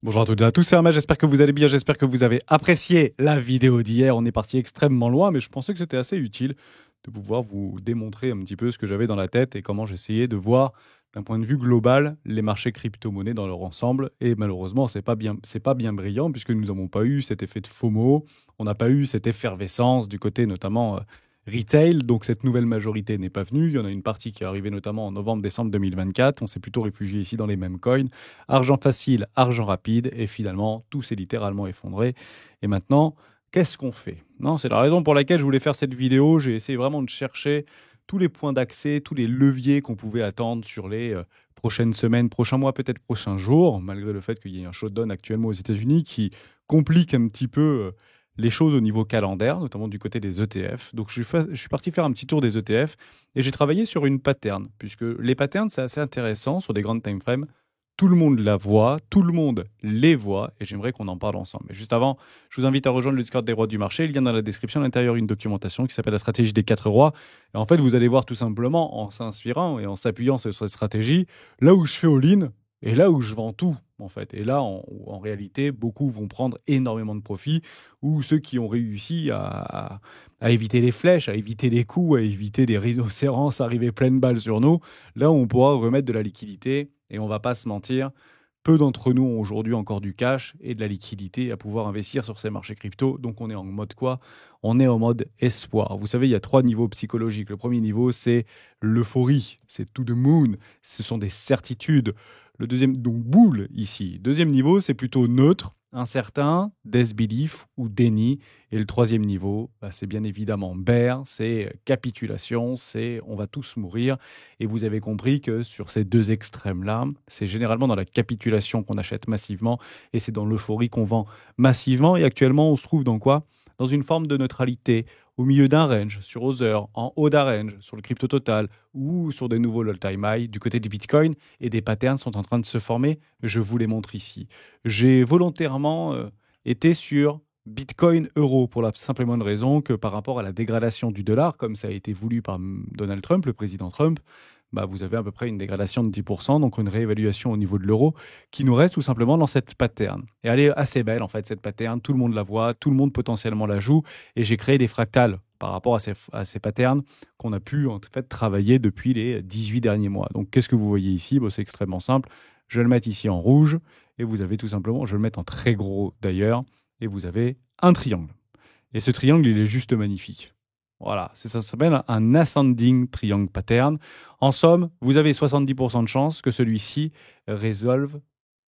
Bonjour à toutes et à tous, c'est Ahmed, j'espère que vous allez bien, j'espère que vous avez apprécié la vidéo d'hier. On est parti extrêmement loin, mais je pensais que c'était assez utile de pouvoir vous démontrer un petit peu ce que j'avais dans la tête et comment j'essayais de voir d'un point de vue global les marchés crypto-monnaies dans leur ensemble. Et malheureusement, c'est pas bien brillant puisque nous n'avons pas eu cet effet de FOMO, on n'a pas eu cette effervescence du côté notamment retail. Donc cette nouvelle majorité n'est pas venue. Il y en a une partie qui est arrivée notamment en novembre-décembre 2024. On s'est plutôt réfugié ici dans les mêmes coins. Argent facile, argent rapide, et finalement, tout s'est littéralement effondré. Et maintenant, qu'est-ce qu'on fait? Non, c'est la raison pour laquelle je voulais faire cette vidéo. J'ai essayé vraiment de chercher tous les points d'accès, tous les leviers qu'on pouvait attendre sur les prochaines semaines, prochains mois, peut-être prochains jours, malgré le fait qu'il y ait un shutdown actuellement aux États-Unis qui complique un petit peu les choses au niveau calendaire, notamment du côté des ETF. Donc, je suis parti faire un petit tour des ETF et j'ai travaillé sur une pattern, puisque les patterns, c'est assez intéressant sur des grandes time frames. Tout le monde la voit, tout le monde les voit, et j'aimerais qu'on en parle ensemble. Mais juste avant, je vous invite à rejoindre le Discord des rois du marché. Il y a dans la description à l'intérieur une documentation qui s'appelle la stratégie des 4 rois. Et en fait, vous allez voir tout simplement, en s'inspirant et en s'appuyant sur cette stratégie, là où je fais all-in et là où je vends tout, en fait. Et là, en réalité, beaucoup vont prendre énormément de profit, ou ceux qui ont réussi à éviter les flèches, à éviter les coups, à éviter des rhinocéros arriver pleine balle sur nous, là, on pourra remettre de la liquidité. Et on va pas se mentir, peu d'entre nous ont aujourd'hui encore du cash et de la liquidité à pouvoir investir sur ces marchés crypto. Donc on est en mode quoi? On est en mode espoir. Vous savez, il y a 3 niveaux psychologiques. Le premier niveau, c'est l'euphorie, c'est to the moon, ce sont des certitudes. Le deuxième, donc boule ici. Deuxième niveau, c'est plutôt neutre, incertain, disbelief ou déni. Et le troisième niveau, bah, c'est bien évidemment bear, c'est capitulation, c'est on va tous mourir. Et vous avez compris que sur ces deux extrêmes-là, c'est généralement dans la capitulation qu'on achète massivement et c'est dans l'euphorie qu'on vend massivement. Et actuellement, on se trouve dans quoi? Dans une forme de neutralité, au milieu d'un range, sur Other, en haut d'un range, sur le crypto total ou sur des nouveaux all-time high du côté du Bitcoin. Et des patterns sont en train de se former. Je vous les montre ici. J'ai volontairement été sur Bitcoin euro pour la simple et bonne raison que par rapport à la dégradation du dollar, comme ça a été voulu par Donald Trump, le président Trump, bah vous avez à peu près une dégradation de 10%, donc une réévaluation au niveau de l'euro qui nous reste tout simplement dans cette pattern. Et elle est assez belle en fait, cette pattern, tout le monde la voit, tout le monde potentiellement la joue, et j'ai créé des fractales par rapport à ces patterns qu'on a pu en fait travailler depuis les 18 derniers mois. Donc qu'est-ce que vous voyez ici? Bon, c'est extrêmement simple. Je vais le mettre ici en rouge, et vous avez tout simplement, je vais le mettre en très gros d'ailleurs, et vous avez un triangle. Et ce triangle, il est juste magnifique. Voilà, ça s'appelle un ascending triangle pattern. En somme, vous avez 70% de chances que celui-ci résolve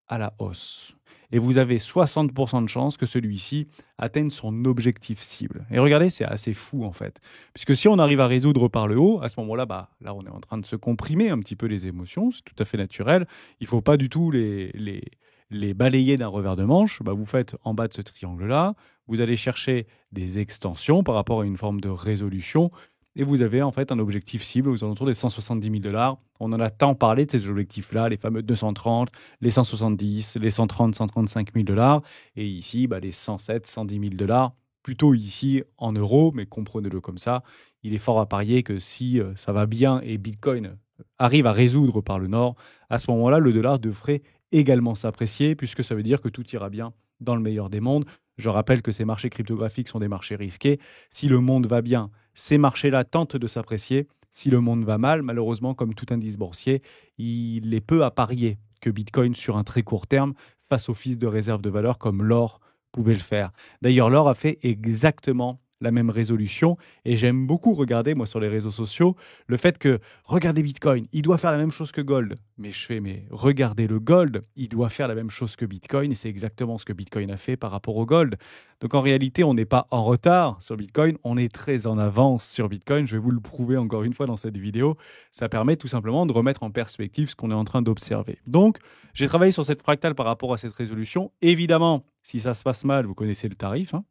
à la hausse. Et vous avez 60% de chances que celui-ci atteigne son objectif cible. Et regardez, c'est assez fou en fait. Puisque si on arrive à résoudre par le haut, à ce moment-là, bah, là on est en train de se comprimer un petit peu les émotions, c'est tout à fait naturel. Il ne faut pas du tout les balayer d'un revers de manche. Bah, vous faites en bas de ce triangle-là, vous allez chercher des extensions par rapport à une forme de résolution. Et vous avez en fait un objectif cible aux alentours des 170 000 dollars. On en a tant parlé de ces objectifs-là, les fameux 230, les 170, les 130, 135 000 dollars. Et ici, bah, les 107, 110 000 dollars. Plutôt ici en euros, mais comprenez-le comme ça. Il est fort à parier que si ça va bien et Bitcoin arrive à résoudre par le nord, à ce moment-là, le dollar devrait également s'apprécier, puisque ça veut dire que tout ira bien dans le meilleur des mondes. Je rappelle que ces marchés cryptographiques sont des marchés risqués. Si le monde va bien, ces marchés-là tentent de s'apprécier. Si le monde va mal, malheureusement, comme tout indice boursier, il est peu à parier que Bitcoin, sur un très court terme, fasse office de réserve de valeur comme l'or pouvait le faire. D'ailleurs, l'or a fait exactement la même résolution et j'aime beaucoup regarder, moi, sur les réseaux sociaux, le fait que, regardez Bitcoin, il doit faire la même chose que Gold. Mais je fais, mais regardez le Gold, il doit faire la même chose que Bitcoin et c'est exactement ce que Bitcoin a fait par rapport au Gold. Donc en réalité, on n'est pas en retard sur Bitcoin, on est très en avance sur Bitcoin. Je vais vous le prouver encore une fois dans cette vidéo. Ça permet tout simplement de remettre en perspective ce qu'on est en train d'observer. Donc, j'ai travaillé sur cette fractale par rapport à cette résolution. Évidemment, si ça se passe mal, vous connaissez le tarif, hein.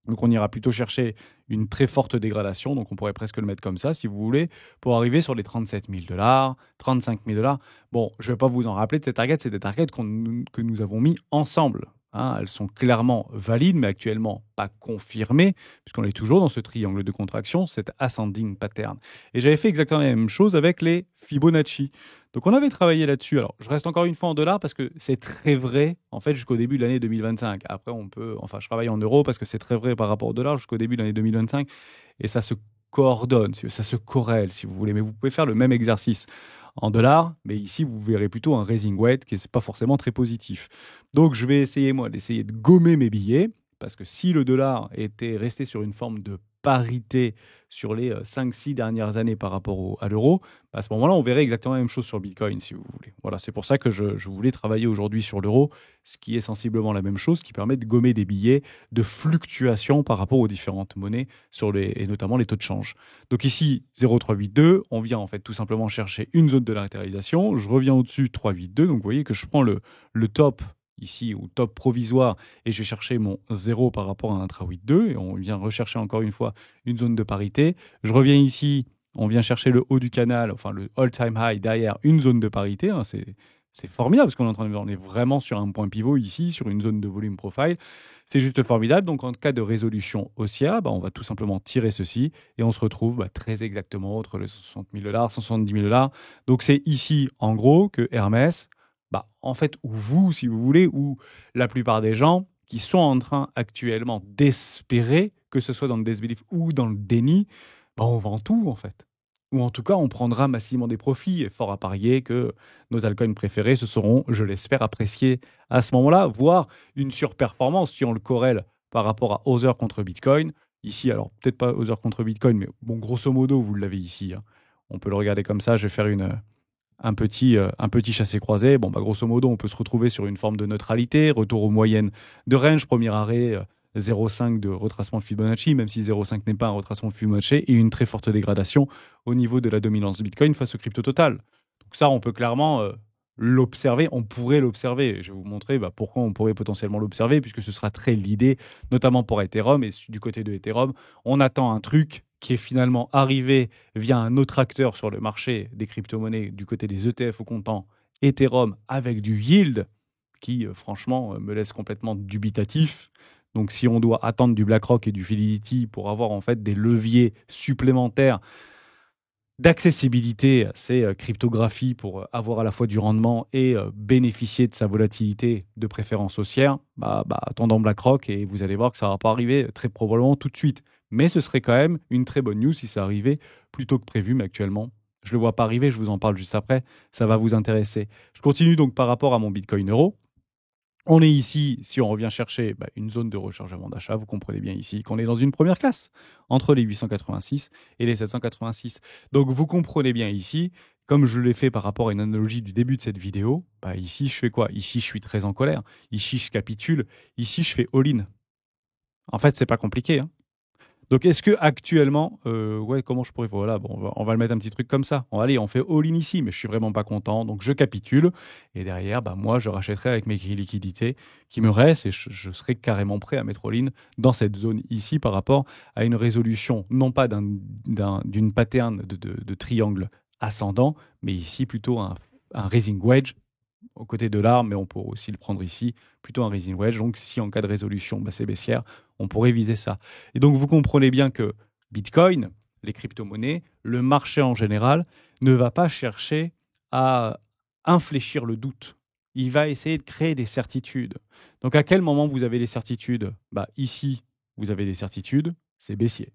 Donc on ira plutôt chercher une très forte dégradation, donc on pourrait presque le mettre comme ça si vous voulez, pour arriver sur les 37 000 dollars, 35 000 dollars. Bon, je ne vais pas vous en rappeler de ces targets, c'est des targets que nous avons mis ensemble. hein, elles sont clairement valides, mais actuellement pas confirmées, puisqu'on est toujours dans ce triangle de contraction, cet ascending pattern. Et j'avais fait exactement la même chose avec les Fibonacci. Donc on avait travaillé là-dessus. Alors je reste encore une fois en dollars parce que c'est très vrai en fait jusqu'au début de l'année 2025. Après on peut, enfin je travaille en euros parce que c'est très vrai par rapport au dollar jusqu'au début de l'année 2025 et ça se coordonne, ça se corrèle si vous voulez. Mais vous pouvez faire le même exercice en dollars, mais ici vous verrez plutôt un raising wedge qui n'est pas forcément très positif. Donc je vais essayer moi d'essayer de gommer mes billets parce que si le dollar était resté sur une forme de parité sur les 5-6 dernières années par rapport à l'euro, à ce moment-là, on verrait exactement la même chose sur Bitcoin, si vous voulez. Voilà, c'est pour ça que je voulais travailler aujourd'hui sur l'euro, ce qui est sensiblement la même chose, qui permet de gommer des billets de fluctuation par rapport aux différentes monnaies, et notamment les taux de change. Donc ici, 0,382, on vient en fait tout simplement chercher une zone de latérisation. Je reviens au-dessus, 3,82. Donc vous voyez que je prends le top ici, ou top provisoire, et je vais chercher mon 0 par rapport à un intra 8,2, et on vient rechercher encore une fois une zone de parité. Je reviens ici, on vient chercher le haut du canal, enfin le all-time high derrière une zone de parité. Hein, c'est formidable parce qu'on est on est vraiment sur un point pivot ici, sur une zone de volume profile. C'est juste formidable. Donc en cas de résolution haussière, on va tout simplement tirer ceci et on se retrouve très exactement entre les 60 000 $, 170 000 $. Donc c'est ici en gros que Hermès, en fait, ou vous, si vous voulez, ou la plupart des gens qui sont en train actuellement d'espérer, que ce soit dans le disbelief ou dans le déni, on vend tout en fait. Ou en tout cas, on prendra massivement des profits. Et fort à parier que nos altcoins préférés se seront, je l'espère, appréciés à ce moment-là, voire une surperformance si on le corrèle par rapport à Other contre Bitcoin. Ici, alors peut-être pas Other contre Bitcoin, mais bon, grosso modo, vous l'avez ici. Hein. On peut le regarder comme ça. Je vais faire un petit chassé-croisé. Grosso modo, on peut se retrouver sur une forme de neutralité, retour aux moyennes de range, premier arrêt 0,5 de retracement de Fibonacci, même si 0,5 n'est pas un retracement de Fibonacci, et une très forte dégradation au niveau de la dominance de Bitcoin face au crypto total. Donc ça, on peut clairement l'observer, on pourrait l'observer. Je vais vous montrer pourquoi on pourrait potentiellement l'observer, puisque ce sera très l'idée, notamment pour Ethereum, et du côté de Ethereum, on attend un truc qui est finalement arrivé via un autre acteur sur le marché des crypto-monnaies du côté des ETF au comptant, Ethereum, avec du yield qui, franchement, me laisse complètement dubitatif. Donc, si on doit attendre du BlackRock et du Fidelity pour avoir en fait des leviers supplémentaires d'accessibilité à ces cryptographies pour avoir à la fois du rendement et bénéficier de sa volatilité de préférence haussière, attendons BlackRock et vous allez voir que ça ne va pas arriver très probablement tout de suite. Mais ce serait quand même une très bonne news si ça arrivait plus tôt que prévu, mais actuellement, je ne le vois pas arriver, je vous en parle juste après, ça va vous intéresser. Je continue donc par rapport à mon Bitcoin euro. On est ici, si on revient chercher une zone de rechargement d'achat, vous comprenez bien ici qu'on est dans une première classe, entre les 886 et les 786. Donc vous comprenez bien ici, comme je l'ai fait par rapport à une analogie du début de cette vidéo, ici je fais quoi? Ici je suis très en colère, ici je capitule, ici je fais all-in. En fait, c'est pas compliqué. Hein. Donc, est-ce que actuellement, comment je pourrais, voilà, on va le mettre un petit truc comme ça. Allez, on fait all-in ici, mais je suis vraiment pas content, donc je capitule. Et derrière, moi, je rachèterai avec mes liquidités qui me restent et je serai carrément prêt à mettre all-in dans cette zone ici par rapport à une résolution, non pas d'une pattern de triangle ascendant, mais ici plutôt un raising wedge au côté de l'arme, mais on peut aussi le prendre ici, plutôt un raising wedge. Donc, si en cas de résolution, c'est baissière, on pourrait viser ça. Et donc, vous comprenez bien que Bitcoin, les crypto-monnaies, le marché en général, ne va pas chercher à infléchir le doute. Il va essayer de créer des certitudes. Donc, à quel moment vous avez les certitudes? Ici, vous avez des certitudes, c'est baissier.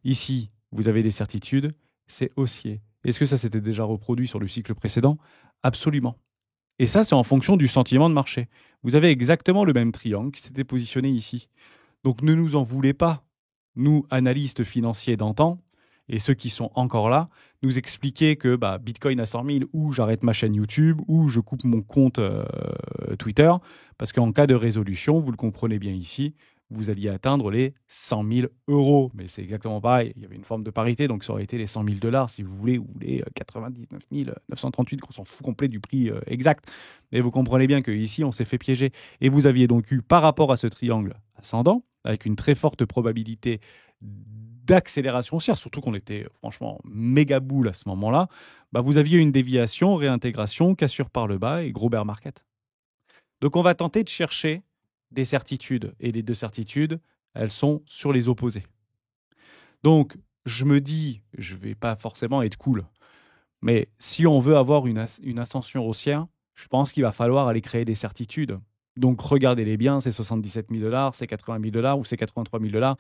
Ici, vous avez des certitudes, c'est haussier. Est-ce que ça s'était déjà reproduit sur le cycle précédent? Absolument. Et ça, c'est en fonction du sentiment de marché. Vous avez exactement le même triangle qui s'était positionné ici. Donc ne nous en voulez pas, nous, analystes financiers d'antan, et ceux qui sont encore là, nous expliquer que Bitcoin à 100 000, ou j'arrête ma chaîne YouTube, ou je coupe mon compte Twitter, parce qu'en cas de résolution, vous le comprenez bien ici, vous alliez atteindre les 100 000 euros. Mais c'est exactement pareil. Il y avait une forme de parité, donc ça aurait été les 100 000 $, si vous voulez, ou les 99 938, qu'on s'en fout complet du prix exact. Mais vous comprenez bien qu'ici, on s'est fait piéger. Et vous aviez donc eu, par rapport à ce triangle ascendant, avec une très forte probabilité d'accélération haussière, surtout qu'on était franchement méga boule à ce moment-là, vous aviez une déviation, réintégration, cassure par le bas et gros bear market. Donc on va tenter de chercher des certitudes. Et les deux certitudes, elles sont sur les opposés. Donc, je me dis, je ne vais pas forcément être cool, mais si on veut avoir une ascension haussière, je pense qu'il va falloir aller créer des certitudes. Donc, regardez-les bien, c'est 77 000 $, c'est 80 000 $ ou c'est 83 000 $,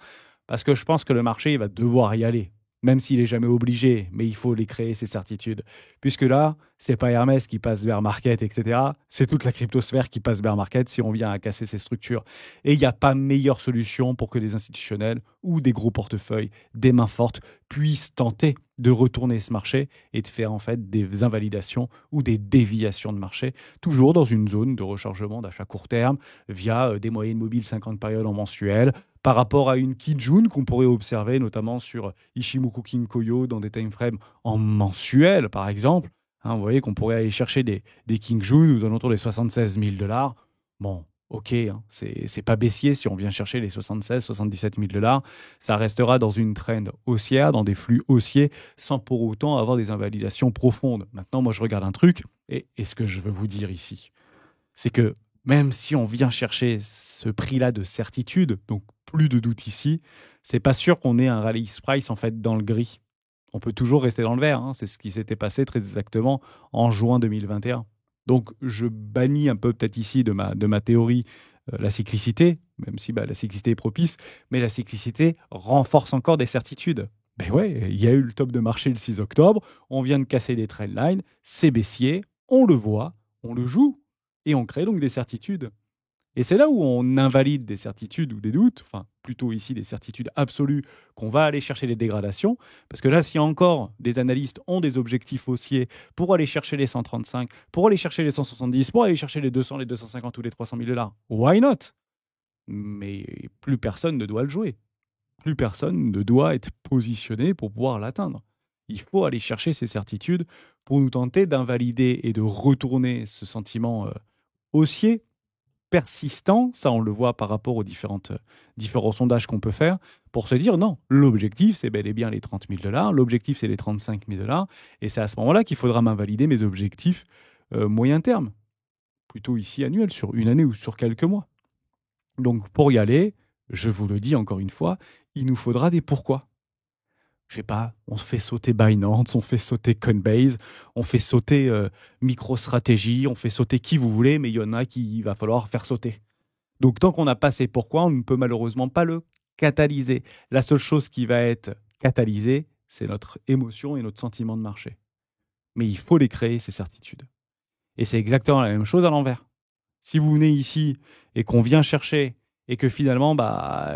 parce que je pense que le marché il va devoir y aller, même s'il n'est jamais obligé, mais il faut les créer, ces certitudes. Puisque là, c'est pas Hermès qui passe bear market, etc. C'est toute la cryptosphère qui passe bear market si on vient à casser ces structures. Et il n'y a pas meilleure solution pour que les institutionnels ou des gros portefeuilles, des mains fortes, puissent tenter de retourner ce marché et de faire en fait des invalidations ou des déviations de marché, toujours dans une zone de rechargement d'achat court terme via des moyennes mobiles 50 périodes en mensuel, par rapport à une Kijun qu'on pourrait observer notamment sur Ichimoku Kinkoyo dans des timeframes en mensuel, par exemple. Hein, vous voyez qu'on pourrait aller chercher des Kingjun aux alentours des 76 000 $. Bon, ok, hein, c'est pas baissier si on vient chercher les 76 77 000 $. Ça restera dans une trend haussière, dans des flux haussiers, sans pour autant avoir des invalidations profondes. Maintenant, moi, je regarde un truc, et ce que je veux vous dire ici, c'est que même si on vient chercher ce prix-là de certitude, donc plus de doute ici, c'est pas sûr qu'on ait un release price en fait dans le gris. On peut toujours rester dans le vert, hein. C'est ce qui s'était passé très exactement en juin 2021. Donc je bannis un peu peut-être ici de ma théorie la cyclicité, même si la cyclicité est propice, mais la cyclicité renforce encore des certitudes. Ben ouais, il y a eu le top de marché le 6 octobre, on vient de casser des trendlines, c'est baissier, on le voit, on le joue, et on crée donc des certitudes. Et c'est là où on invalide des certitudes ou des doutes, enfin plutôt ici des certitudes absolues, qu'on va aller chercher les dégradations. Parce que là, si encore des analystes ont des objectifs haussiers pour aller chercher les 135, pour aller chercher les 170, pour aller chercher les 200, les 250 ou les 300 000 $, why not? Mais plus personne ne doit le jouer. Plus personne ne doit être positionné pour pouvoir l'atteindre. Il faut aller chercher ces certitudes pour nous tenter d'invalider et de retourner ce sentiment haussier persistant, ça on le voit par rapport aux différents sondages qu'on peut faire, pour se dire non, l'objectif c'est bel et bien les 30 000 $, l'objectif c'est les 35 000 $, et c'est à ce moment-là qu'il faudra m'invalider mes objectifs moyen terme, plutôt ici annuels, sur une année ou sur quelques mois. Donc pour y aller, je vous le dis encore une fois, il nous faudra des pourquoi. Je sais pas, on fait sauter Binance, on fait sauter Coinbase, on fait sauter MicroStrategy, on fait sauter qui vous voulez, mais il y en a qu'il va falloir faire sauter. Donc tant qu'on n'a pas ces pourquoi, on ne peut malheureusement pas le catalyser. La seule chose qui va être catalysée, c'est notre émotion et notre sentiment de marché. Mais il faut les créer, ces certitudes. Et c'est exactement la même chose à l'envers. Si vous venez ici et qu'on vient chercher et que finalement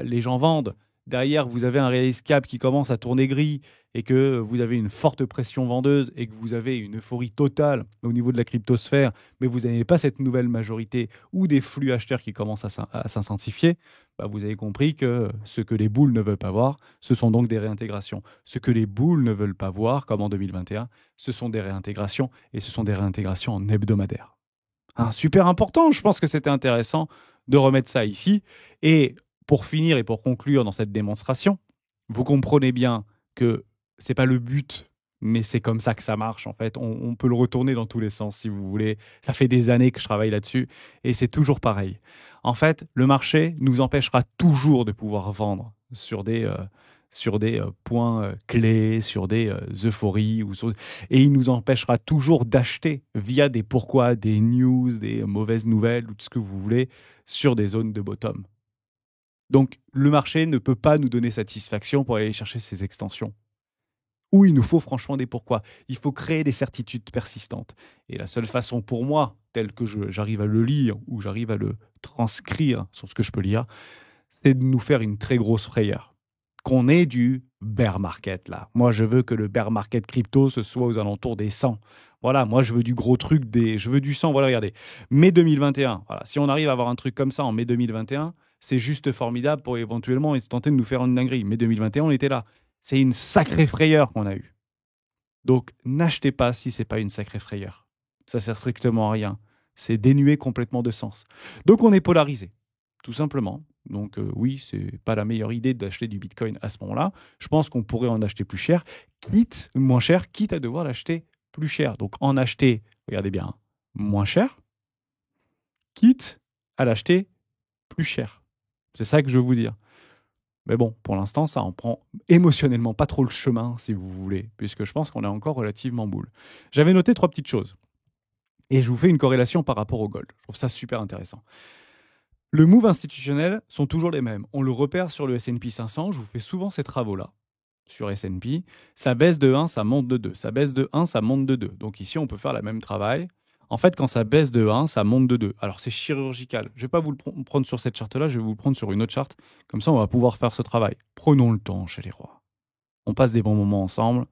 les gens vendent, derrière vous avez un release cap qui commence à tourner gris et que vous avez une forte pression vendeuse et que vous avez une euphorie totale au niveau de la cryptosphère, mais vous n'avez pas cette nouvelle majorité ou des flux acheteurs qui commencent à s'intensifier, vous avez compris que ce que les boules ne veulent pas voir, ce sont donc des réintégrations. Ce que les boules ne veulent pas voir, comme en 2021, ce sont des réintégrations, et ce sont des réintégrations en hebdomadaire. Super important, je pense que c'était intéressant de remettre ça ici. Et pour finir et pour conclure dans cette démonstration, vous comprenez bien que c'est pas le but, mais c'est comme ça que ça marche en fait. On peut le retourner dans tous les sens si vous voulez. Ça fait des années que je travaille là-dessus et c'est toujours pareil. En fait, le marché nous empêchera toujours de pouvoir vendre sur des points clés, sur des euphories, et il nous empêchera toujours d'acheter via des pourquoi, des news, des mauvaises nouvelles, ou tout ce que vous voulez, sur des zones de bottom. Donc, le marché ne peut pas nous donner satisfaction pour aller chercher ces extensions. Où il nous faut franchement des pourquoi. Il faut créer des certitudes persistantes. Et la seule façon pour moi, telle que j'arrive à le lire, ou j'arrive à le transcrire sur ce que je peux lire, c'est de nous faire une très grosse frayeur. Qu'on ait du bear market là. Moi, je veux que le bear market crypto, ce soit aux alentours des 100. Voilà, moi, je veux du gros truc, je veux du 100. Voilà, regardez. Mai 2021. Voilà. Si on arrive à avoir un truc comme ça en mai 2021, c'est juste formidable pour éventuellement tenter de nous faire une dinguerie. Mai 2021, on était là. C'est une sacrée frayeur qu'on a eue. Donc, n'achetez pas si ce n'est pas une sacrée frayeur. Ça ne sert strictement à rien. C'est dénué complètement de sens. Donc, on est polarisé, tout simplement. Donc oui, c'est pas la meilleure idée d'acheter du Bitcoin à ce moment-là. Je pense qu'on pourrait en acheter plus cher, moins cher, quitte à devoir l'acheter plus cher. Donc en acheter, regardez bien, moins cher, quitte à l'acheter plus plus cher. C'est ça que je veux vous dire. Mais bon, pour l'instant, ça en prend émotionnellement pas trop le chemin, si vous voulez, puisque je pense qu'on est encore relativement boule. J'avais noté 3 petites choses. Et je vous fais une corrélation par rapport au gold. Je trouve ça super intéressant. Le move institutionnel sont toujours les mêmes. On le repère sur le S&P 500. Je vous fais souvent ces travaux-là sur S&P. Ça baisse de 1, ça monte de 2. Ça baisse de 1, ça monte de 2. Donc ici, on peut faire le même travail. En fait, quand ça baisse de 1, ça monte de 2. Alors, c'est chirurgical. Je ne vais pas vous le prendre sur cette charte-là, je vais vous le prendre sur une autre charte. Comme ça, on va pouvoir faire ce travail. Prenons le temps chez les rois. On passe des bons moments ensemble.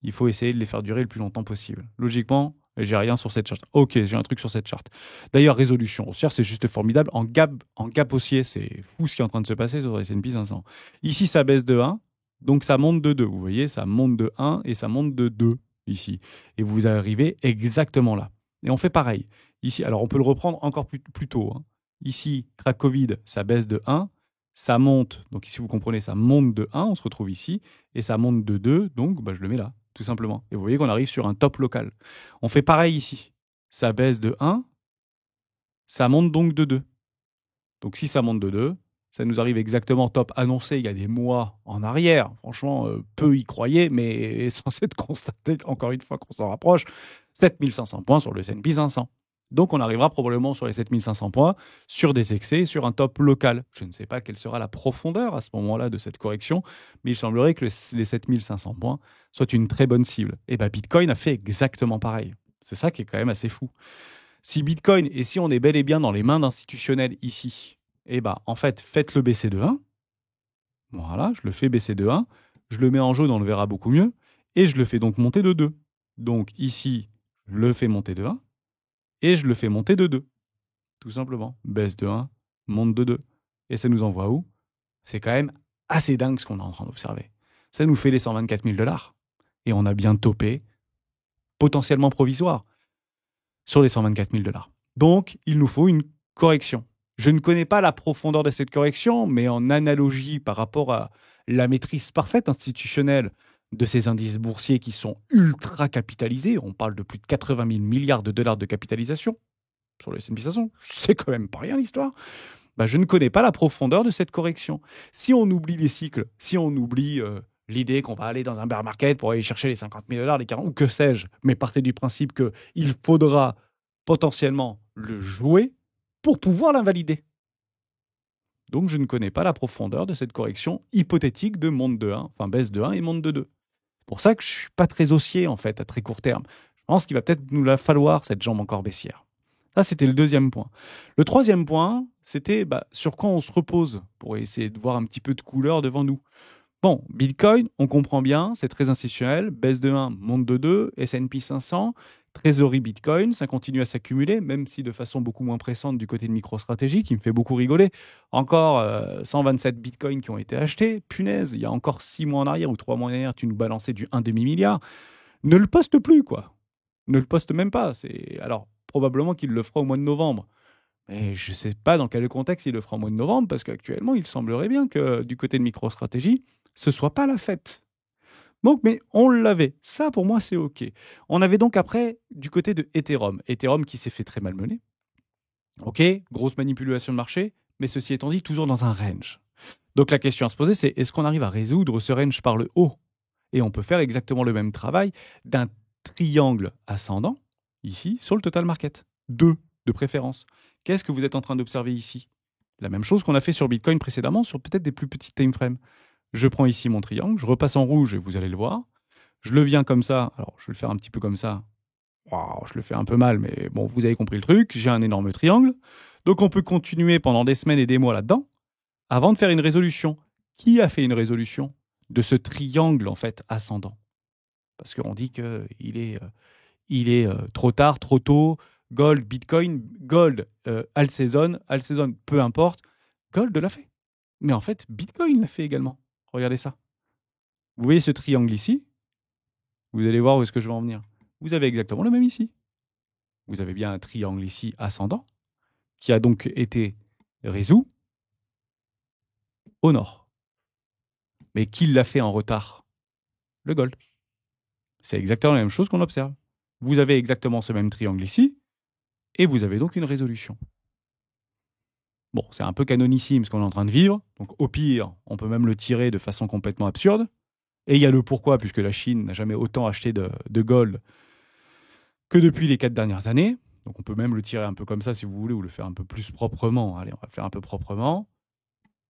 Il faut essayer de les faire durer le plus longtemps possible. Logiquement, j'ai rien sur cette charte. Ok, j'ai un truc sur cette charte. D'ailleurs, résolution haussière, c'est juste formidable. En gap haussier, c'est fou ce qui est en train de se passer sur S&P 500. Ici, ça baisse de 1, donc ça monte de 2. Vous voyez, ça monte de 1 et ça monte de 2 ici. Et vous arrivez exactement là. Et on fait pareil. Ici, alors on peut le reprendre encore plus tôt. Hein. Ici, crack Covid, ça baisse de 1. Ça monte, donc ici vous comprenez, ça monte de 1, on se retrouve ici, et ça monte de 2, donc je le mets là, tout simplement. Et vous voyez qu'on arrive sur un top local. On fait pareil ici. Ça baisse de 1, ça monte donc de 2. Donc si ça monte de 2, ça nous arrive exactement top annoncé il y a des mois en arrière. Franchement, peu y croyaient, mais censé être constaté, encore une fois qu'on s'en rapproche, 7500 points sur le S&P 500. Donc on arrivera probablement sur les 7500 points, sur des excès, sur un top local. Je ne sais pas quelle sera la profondeur à ce moment-là de cette correction, mais il semblerait que les 7500 points soient une très bonne cible. Et Bitcoin a fait exactement pareil. C'est ça qui est quand même assez fou. Si Bitcoin, et si on est bel et bien dans les mains d'institutionnels ici, en fait, faites-le baisser de 1. Voilà, je le fais baisser de 1. Je le mets en jaune, on le verra beaucoup mieux. Et je le fais donc monter de 2. Donc ici, je le fais monter de 1. Et je le fais monter de 2. Tout simplement. Baisse de 1, monte de 2. Et ça nous envoie où? C'est quand même assez dingue ce qu'on est en train d'observer. Ça nous fait les 124 000 $. Et on a bien topé, potentiellement provisoire, sur les 124 000 $. Donc, il nous faut une correction. Je ne connais pas la profondeur de cette correction, mais en analogie par rapport à la maîtrise parfaite institutionnelle de ces indices boursiers qui sont ultra capitalisés, on parle de plus de 80 000 milliards de dollars de capitalisation sur le S&P 500, c'est quand même pas rien l'histoire. Je ne connais pas la profondeur de cette correction. Si on oublie les cycles, si on oublie l'idée qu'on va aller dans un bear market pour aller chercher les 50 000 $, les 40, ou que sais-je, mais partez du principe qu'il faudra potentiellement le jouer pour pouvoir l'invalider. Donc je ne connais pas la profondeur de cette correction hypothétique de monte de 1, enfin baisse de 1 et monte de 2. C'est pour ça que je ne suis pas très haussier en fait à très court terme. Je pense qu'il va peut-être nous la falloir cette jambe encore baissière. Ça, c'était le deuxième point. Le troisième point, c'était sur quoi on se repose pour essayer de voir un petit peu de couleur devant nous. Bon, Bitcoin, on comprend bien, c'est très institutionnel, baisse de 1, monte de 2, S&P 500, trésorerie Bitcoin, ça continue à s'accumuler, même si de façon beaucoup moins pressante du côté de MicroStrategy, qui me fait beaucoup rigoler. Encore 127 Bitcoins qui ont été achetés, punaise, il y a encore 6 mois en arrière ou 3 mois en arrière, tu nous balançais du 1,5 milliard. Ne le poste plus, quoi. Ne le poste même pas. Alors, probablement qu'il le fera au mois de novembre. Mais je ne sais pas dans quel contexte il le fera au mois de novembre, parce qu'actuellement, il semblerait bien que du côté de MicroStrategy, ce ne soit pas la fête. Donc, mais on l'avait. Ça, pour moi, c'est OK. On avait donc après, du côté de Ethereum. Ethereum qui s'est fait très malmener. OK, grosse manipulation de marché, mais ceci étant dit, toujours dans un range. Donc la question à se poser, c'est est-ce qu'on arrive à résoudre ce range par le haut? Et on peut faire exactement le même travail d'un triangle ascendant, ici, sur le total market. 2 de préférence. Qu'est-ce que vous êtes en train d'observer ici? La même chose qu'on a fait sur Bitcoin précédemment, sur peut-être des plus petits time frames. Je prends ici mon triangle, je repasse en rouge et vous allez le voir. Je le viens comme ça. Alors, je vais le faire un petit peu comme ça. Wow, je le fais un peu mal, mais bon, vous avez compris le truc. J'ai un énorme triangle. Donc, on peut continuer pendant des semaines et des mois là-dedans avant de faire une résolution. Qui a fait une résolution de ce triangle, en fait, ascendant? Parce qu'on dit qu'il est trop tard, trop tôt. Gold, Bitcoin, Gold, alt season, peu importe. Gold l'a fait. Mais en fait, Bitcoin l'a fait également. Regardez ça. Vous voyez ce triangle ici? Vous allez voir où est-ce que je vais en venir. Vous avez exactement le même ici. Vous avez bien un triangle ici ascendant qui a donc été résolu au nord. Mais qui l'a fait en retard? Le gold. C'est exactement la même chose qu'on observe. Vous avez exactement ce même triangle ici et vous avez donc une résolution. Bon, c'est un peu canonissime ce qu'on est en train de vivre. Donc au pire, on peut même le tirer de façon complètement absurde. Et il y a le pourquoi, puisque la Chine n'a jamais autant acheté de gold que depuis les 4 dernières années. Donc on peut même le tirer un peu comme ça si vous voulez, ou le faire un peu plus proprement. Allez, on va le faire un peu proprement.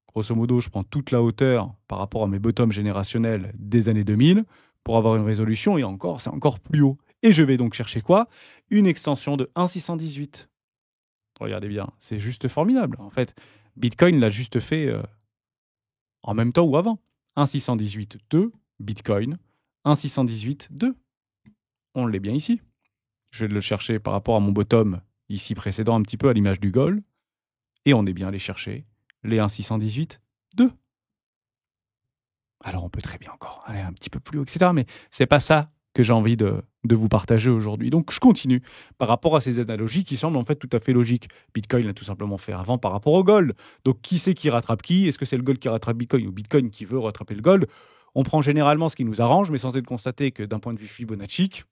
Grosso modo, je prends toute la hauteur par rapport à mes bottoms générationnels des années 2000 pour avoir une résolution, et encore, c'est encore plus haut. Et je vais donc chercher quoi? Une extension de 1,618. Regardez bien, c'est juste formidable. En fait, Bitcoin l'a juste fait en même temps ou avant. 1,618,2, Bitcoin, 1,618,2. On l'est bien ici. Je vais le chercher par rapport à mon bottom ici précédent, un petit peu à l'image du gold. Et on est bien allé chercher les 1,618,2. Alors on peut très bien encore aller un petit peu plus haut, etc. Mais c'est pas ça que j'ai envie de vous partager aujourd'hui. Donc je continue par rapport à ces analogies qui semblent en fait tout à fait logiques. Bitcoin l'a tout simplement fait avant par rapport au gold. Donc qui c'est qui rattrape qui? Est-ce que c'est le gold qui rattrape Bitcoin ou Bitcoin qui veut rattraper le gold? On prend généralement ce qui nous arrange, mais sans être constaté que d'un point de vue fibonaccique,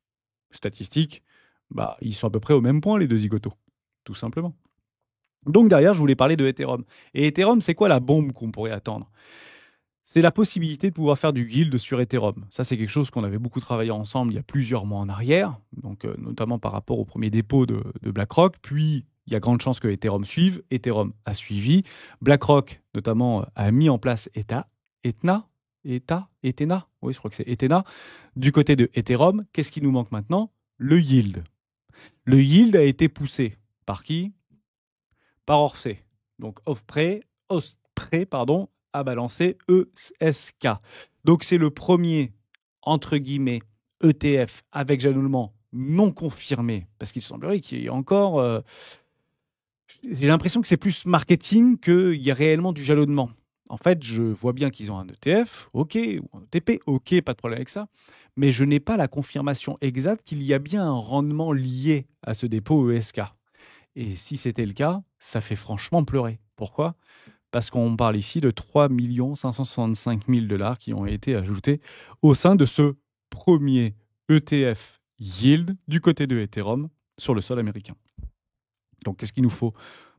statistique, bah, ils sont à peu près au même point les deux zigotos, tout simplement. Donc derrière, je voulais parler de Ethereum. Et Ethereum, c'est quoi la bombe qu'on pourrait attendre? C'est la possibilité de pouvoir faire du yield sur Ethereum. Ça, c'est quelque chose qu'on avait beaucoup travaillé ensemble il y a plusieurs mois en arrière, donc notamment par rapport au premier dépôt de BlackRock. Puis, il y a grande chance que Ethereum suive. Ethereum a suivi. BlackRock, notamment, a mis en place Ethena. Oui, je crois que c'est Ethena. Du côté de Ethereum, qu'est-ce qui nous manque maintenant? Le yield. Le yield a été poussé par qui? Par Orsay. Donc, Osprey, pardon, a balancé ESK. Donc c'est le premier, entre guillemets, ETF avec jalonnement non confirmé, parce qu'il semblerait qu'il y ait encore... j'ai l'impression que c'est plus marketing qu'il y a réellement du jalonnement. En fait, je vois bien qu'ils ont un ETF, ok, ou un ETP, ok, pas de problème avec ça, mais je n'ai pas la confirmation exacte qu'il y a bien un rendement lié à ce dépôt ESK. Et si c'était le cas, ça fait franchement pleurer. Pourquoi? Parce qu'on parle ici de 3 565 000 $ qui ont été ajoutés au sein de ce premier ETF yield du côté de Ethereum sur le sol américain. Donc, qu'est-ce qu'il nous faut?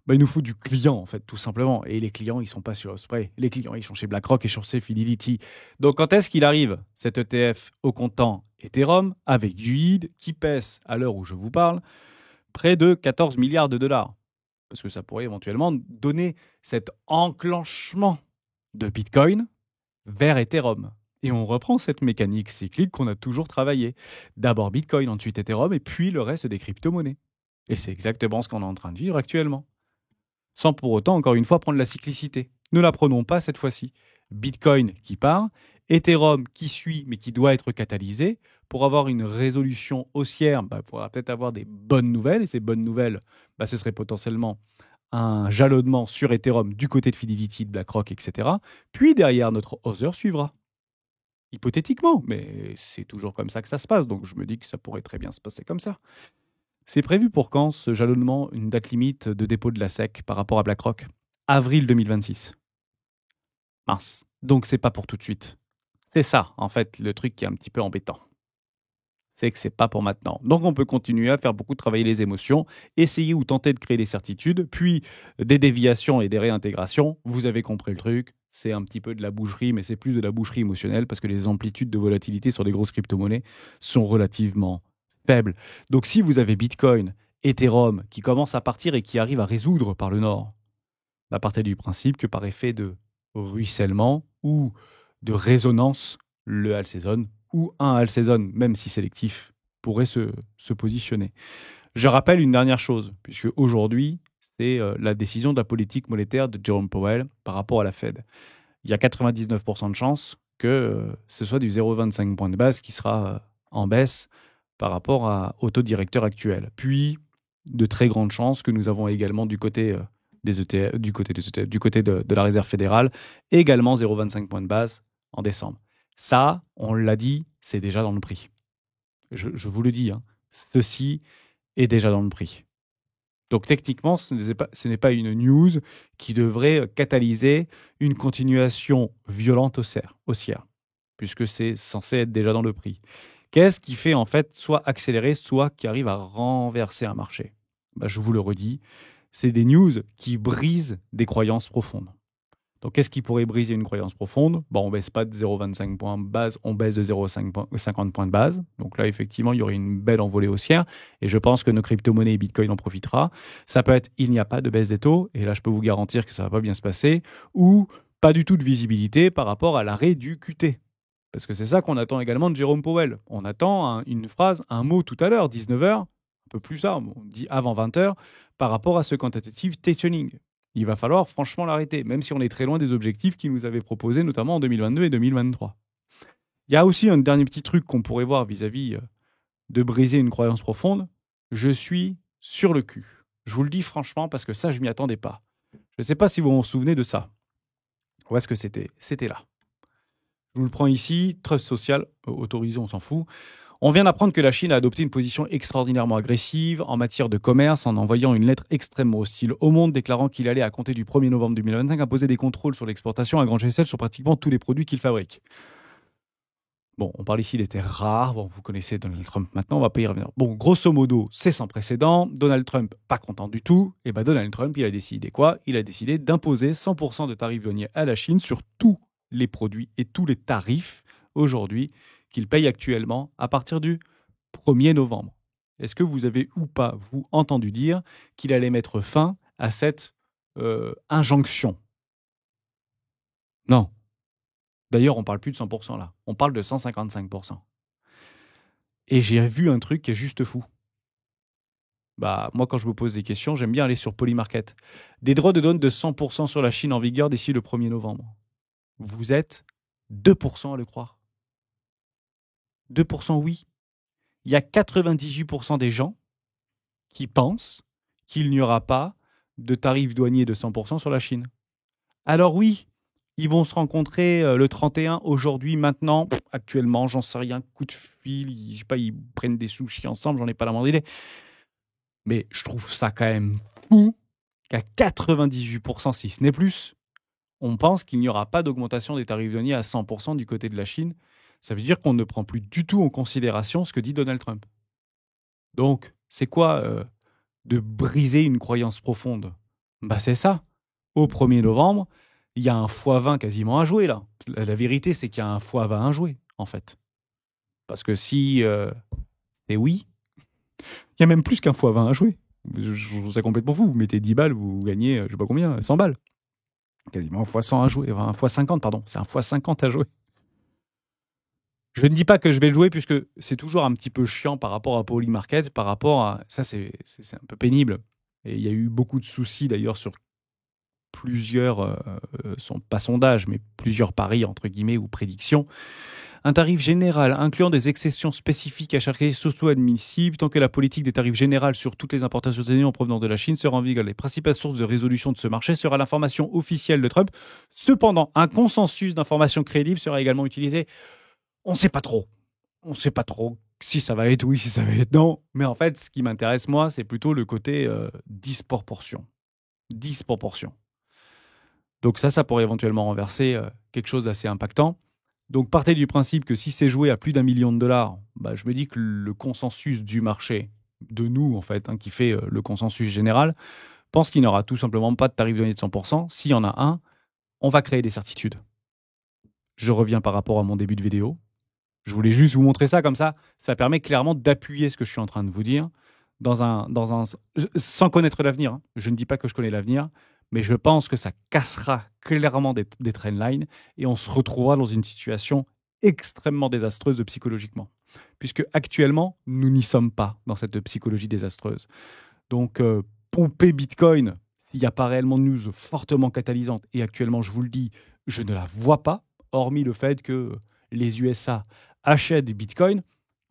Il nous faut du client, en fait, tout simplement. Et les clients, ils ne sont pas sur Osprey. Les clients, ils sont chez BlackRock et sur Fidelity. Donc, quand est-ce qu'il arrive, cet ETF au comptant Ethereum, avec du yield qui pèse, à l'heure où je vous parle, près de 14 milliards de dollars? Parce que ça pourrait éventuellement donner cet enclenchement de Bitcoin vers Ethereum. Et on reprend cette mécanique cyclique qu'on a toujours travaillée. D'abord Bitcoin, ensuite Ethereum, et puis le reste des crypto-monnaies. Et c'est exactement ce qu'on est en train de vivre actuellement. Sans pour autant, encore une fois, prendre la cyclicité. Ne la prenons pas cette fois-ci. Bitcoin qui part, Ethereum qui suit, mais qui doit être catalysé. Pour avoir une résolution haussière, il faudra peut-être avoir des bonnes nouvelles. Et ces bonnes nouvelles, ce serait potentiellement un jalonnement sur Ethereum du côté de Fidelity, de BlackRock, etc. Puis derrière, notre Other suivra. Hypothétiquement, mais c'est toujours comme ça que ça se passe. Donc je me dis que ça pourrait très bien se passer comme ça. C'est prévu pour quand ce jalonnement, une date limite de dépôt de la SEC par rapport à BlackRock? Avril 2026. Mince. Donc c'est pas pour tout de suite. C'est ça, en fait, le truc qui est un petit peu embêtant. C'est que c'est pas pour maintenant. Donc on peut continuer à faire beaucoup travailler les émotions, essayer ou tenter de créer des certitudes, puis des déviations et des réintégrations. Vous avez compris le truc. C'est un petit peu de la boucherie, mais c'est plus de la boucherie émotionnelle parce que les amplitudes de volatilité sur les grosses crypto-monnaies sont relativement faibles. Donc si vous avez Bitcoin, Ethereum qui commence à partir et qui arrive à résoudre par le nord, partez du principe que par effet de ruissellement ou de résonance, le Hall Season ou un Hall Season, même si sélectif, pourrait se positionner. Je rappelle une dernière chose, puisque aujourd'hui, c'est la décision de la politique monétaire de Jerome Powell par rapport à la Fed. Il y a 99% de chances que ce soit du 0,25 points de base qui sera en baisse par rapport au taux directeur actuel. Puis, de très grandes chances que nous avons également du côté des ETF, du côté de la Réserve fédérale, également 0,25 points de base en décembre. Ça, on l'a dit, c'est déjà dans le prix. Je vous le dis, ceci est déjà dans le prix. Donc techniquement, ce n'est pas une news qui devrait catalyser une continuation violente haussière, puisque c'est censé être déjà dans le prix. Qu'est-ce qui fait en fait soit accélérer, soit qui arrive à renverser un marché? Je vous le redis, c'est des news qui brisent des croyances profondes. Donc, qu'est-ce qui pourrait briser une croyance profonde? On ne baisse pas de 0,25 points de base, on baisse de 0,50 points de base. Donc là, effectivement, il y aurait une belle envolée haussière. Et je pense que nos crypto-monnaies et Bitcoin en profitera. Ça peut être, il n'y a pas de baisse des taux. Et là, je peux vous garantir que ça ne va pas bien se passer. Ou pas du tout de visibilité par rapport à l'arrêt du QT. Parce que c'est ça qu'on attend également de Jérôme Powell. On attend une phrase, un mot tout à l'heure, 19h, un peu plus tard, on dit avant 20h, par rapport à ce quantitative tightening. Il va falloir franchement l'arrêter, même si on est très loin des objectifs qu'il nous avait proposés, notamment en 2022 et 2023. Il y a aussi un dernier petit truc qu'on pourrait voir vis-à-vis de briser une croyance profonde. Je suis sur le cul. Je vous le dis franchement parce que ça, je ne m'y attendais pas. Je ne sais pas si vous vous souvenez de ça. Où est-ce que c'était? C'était là. Je vous le prends ici, trust social, autorisé, on s'en fout. On vient d'apprendre que la Chine a adopté une position extraordinairement agressive en matière de commerce en envoyant une lettre extrêmement hostile au monde, déclarant qu'il allait, à compter du 1er novembre 2025, imposer des contrôles sur l'exportation à grande échelle sur pratiquement tous les produits qu'il fabrique. Bon, on parle ici des terres rares. Bon, vous connaissez Donald Trump maintenant, on va pas y revenir. Bon, grosso modo, c'est sans précédent. Donald Trump, pas content du tout. Et ben Donald Trump, il a décidé quoi? Il a décidé d'imposer 100% de tarifs douaniers à la Chine sur tous les produits et tous les tarifs aujourd'hui qu'il paye actuellement à partir du 1er novembre. Est-ce que vous avez ou pas, vous, entendu dire qu'il allait mettre fin à cette injonction? Non. D'ailleurs, on ne parle plus de 100% là. On parle de 155%. Et j'ai vu un truc qui est juste fou. Moi, quand je me pose des questions, j'aime bien aller sur Polymarket. Des droits de douane de 100% sur la Chine en vigueur d'ici le 1er novembre. Vous êtes 2% à le croire. 2% oui. Il y a 98% des gens qui pensent qu'il n'y aura pas de tarif douanier de 100% sur la Chine. Alors oui, ils vont se rencontrer le 31, aujourd'hui, maintenant, actuellement, j'en sais rien, coup de fil, je sais pas, ils prennent des sushis ensemble, j'en ai pas la moindre idée. Mais je trouve ça quand même fou qu'à 98%, si ce n'est plus, on pense qu'il n'y aura pas d'augmentation des tarifs douaniers à 100% du côté de la Chine. Ça veut dire qu'on ne prend plus du tout en considération ce que dit Donald Trump. Donc, c'est quoi de briser une croyance profonde? C'est ça. Au 1er novembre, il y a un x20 quasiment à jouer là. La vérité, c'est qu'il y a un x20 à jouer, en fait. Parce que si c'est oui, il y a même plus qu'un x20 à jouer. Je trouve ça complètement fou. Vous mettez 10 balles, vous gagnez, je sais pas combien, 100 balles. Quasiment un x100 à jouer. Enfin, un x50, pardon. C'est un x50 à jouer. Je ne dis pas que je vais le jouer puisque c'est toujours un petit peu chiant par rapport à Polymarket, par rapport à... Ça, c'est un peu pénible. Et il y a eu beaucoup de soucis d'ailleurs sur plusieurs, pas sondages, mais plusieurs paris, entre guillemets, ou prédictions. Un tarif général incluant des exceptions spécifiques à chaque risque socio-admissible tant que la politique des tarifs générales sur toutes les importations en provenance de la Chine sera en vigueur. Les principales sources de résolution de ce marché sera l'information officielle de Trump. Cependant, un consensus d'information crédible sera également utilisé. On ne sait pas trop. On ne sait pas trop si ça va être oui, si ça va être non. Mais en fait, ce qui m'intéresse, moi, c'est plutôt le côté disproportion. Disproportion. Donc ça pourrait éventuellement renverser quelque chose d'assez impactant. Donc partez du principe que si c'est joué à plus d'1 million de dollars, je me dis que le consensus du marché, de nous en fait, qui fait le consensus général, pense qu'il n'y aura tout simplement pas de tarif douanier de 100%. S'il y en a un, on va créer des certitudes. Je reviens par rapport à mon début de vidéo. Je voulais juste vous montrer ça comme ça. Ça permet clairement d'appuyer ce que je suis en train de vous dire sans connaître l'avenir. Je ne dis pas que je connais l'avenir, mais je pense que ça cassera clairement des trendlines et on se retrouvera dans une situation extrêmement désastreuse psychologiquement. Puisque actuellement, nous n'y sommes pas dans cette psychologie désastreuse. Donc, pomper Bitcoin, s'il n'y a pas réellement de news fortement catalysante, et actuellement, je vous le dis, je ne la vois pas, hormis le fait que les USA achètent des Bitcoins,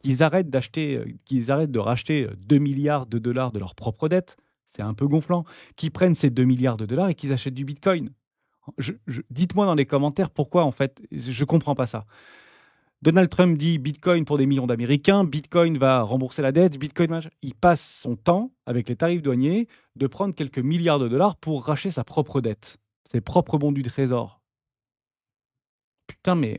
qu'ils arrêtent de racheter 2 milliards de dollars de leur propre dette. C'est un peu gonflant. Qu'ils prennent ces 2 milliards de dollars et qu'ils achètent du Bitcoin. Dites-moi dans les commentaires pourquoi, en fait, je ne comprends pas ça. Donald Trump dit Bitcoin pour des millions d'Américains, Bitcoin va rembourser la dette, il passe son temps, avec les tarifs douaniers, de prendre quelques milliards de dollars pour racheter sa propre dette, ses propres bons du trésor. Putain, mais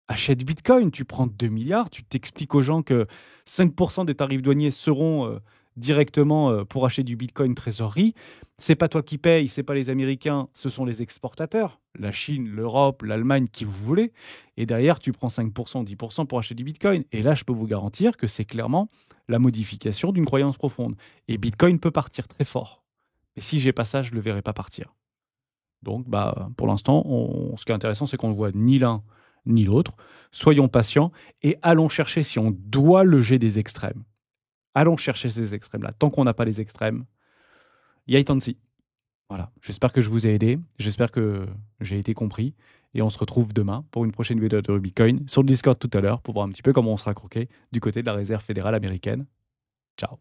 achète Bitcoin, tu prends 2 milliards, tu t'expliques aux gens que 5% des tarifs douaniers seront directement pour acheter du Bitcoin trésorerie, c'est pas toi qui paye, c'est pas les Américains, ce sont les exportateurs, la Chine, l'Europe, l'Allemagne, qui vous voulez. Et derrière, tu prends 5%, 10% pour acheter du Bitcoin. Et là, je peux vous garantir que c'est clairement la modification d'une croyance profonde. Et Bitcoin peut partir très fort. Et si j'ai pas ça, je le verrai pas partir. Donc, pour l'instant, ce qui est intéressant, c'est qu'on ne voit ni l'un ni l'autre. Soyons patients et allons chercher si on doit loger des extrêmes. Allons chercher ces extrêmes-là. Tant qu'on n'a pas les extrêmes, yay Tansi. Voilà. J'espère que je vous ai aidé. J'espère que j'ai été compris. Et on se retrouve demain pour une prochaine vidéo de Bitcoin sur le Discord tout à l'heure pour voir un petit peu comment on sera croqué du côté de la Réserve fédérale américaine. Ciao.